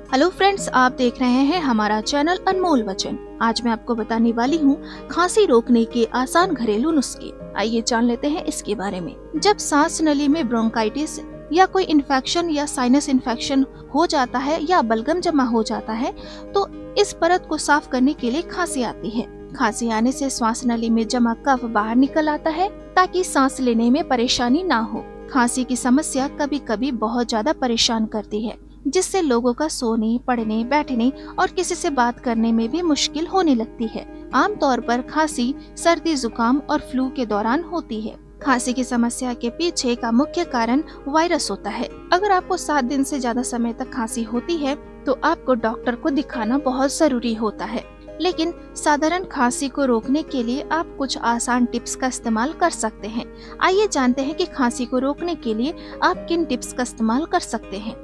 Hello friends, आप देख रहे हैं हमारा चैनल अनमोल वचन। आज मैं आपको बताने वाली हूँ खांसी रोकने के आसान घरेलू नुस्खे। आइए जान लेते हैं इसके बारे में। जब सांस नली में ब्रोंकाइटिस या कोई इन्फेक्शन या साइनस इन्फेक्शन हो जाता है या बलगम जमा हो जाता है तो इस परत को साफ करने के लिए खांसी आती है। खांसी आने से श्वास नली में जमा कफ बाहर निकल आता है ताकि सांस लेने में परेशानी ना हो। खांसी की समस्या कभी कभी बहुत ज्यादा परेशान करती है, जिससे लोगों का सोने, पढ़ने, बैठने और किसी से बात करने में भी मुश्किल होने लगती है। आमतौर पर खांसी सर्दी, जुकाम और फ्लू के दौरान होती है। खांसी की समस्या के पीछे का मुख्य कारण वायरस होता है। अगर आपको 7 दिन से ज्यादा समय तक खांसी होती है तो आपको डॉक्टर को दिखाना बहुत जरूरी होता है। लेकिन साधारण खांसी को रोकने के लिए आप कुछ आसान टिप्स का इस्तेमाल कर सकते हैं। आइए जानते हैं कि खांसी को रोकने के लिए आप किन टिप्स का इस्तेमाल कर सकते हैं।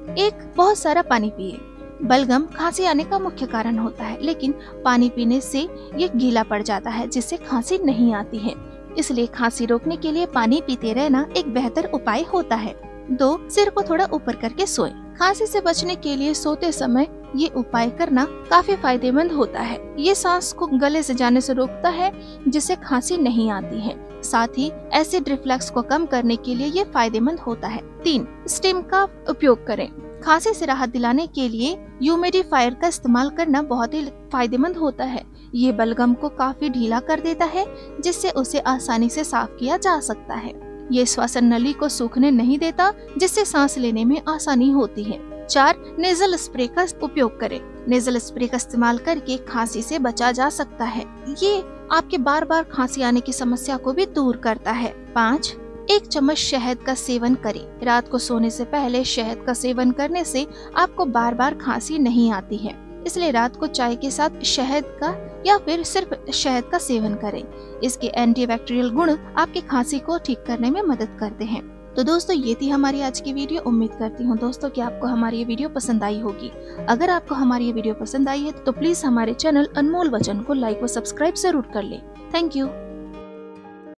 बहुत सारा पानी पिए। बलगम खांसी आने का मुख्य कारण होता है, लेकिन पानी पीने से ये गीला पड़ जाता है जिससे खांसी नहीं आती है। इसलिए खांसी रोकने के लिए पानी पीते रहना एक बेहतर उपाय होता है। 2, सिर को थोड़ा ऊपर करके सोए। खांसी से बचने के लिए सोते समय ये उपाय करना काफी फायदेमंद होता है। ये सांस को गले से जाने से रोकता है, जिससे खांसी नहीं आती है। साथ ही एसिड रिफ्लक्स को कम करने के लिए ये फायदेमंद होता है। 3, स्टीम का उपयोग करें। खांसी से राहत दिलाने के लिए ह्यूमिडिफायर का इस्तेमाल करना बहुत ही फायदेमंद होता है। ये बलगम को काफी ढीला कर देता है, जिससे उसे आसानी से साफ किया जा सकता है। ये श्वसन नली को सूखने नहीं देता, जिससे सांस लेने में आसानी होती है। 4, नेजल स्प्रे का उपयोग करें। नेजल स्प्रे का इस्तेमाल करके खांसी से बचा जा सकता है। ये आपके बार बार खांसी आने की समस्या को भी दूर करता है। 5, 1 चम्मच शहद का सेवन करें। रात को सोने से पहले शहद का सेवन करने से आपको बार बार खांसी नहीं आती है। इसलिए रात को चाय के साथ शहद का या फिर सिर्फ शहद का सेवन करें। इसके एंटीबैक्टीरियल गुण आपकी खांसी को ठीक करने में मदद करते हैं। तो दोस्तों, ये थी हमारी आज की वीडियो। उम्मीद करती हूँ दोस्तों कि आपको हमारी ये वीडियो पसंद आई होगी। अगर आपको हमारी ये वीडियो पसंद आई है तो प्लीज हमारे चैनल अनमोल वचन को लाइक व सब्सक्राइब जरूर कर लें। Thank you.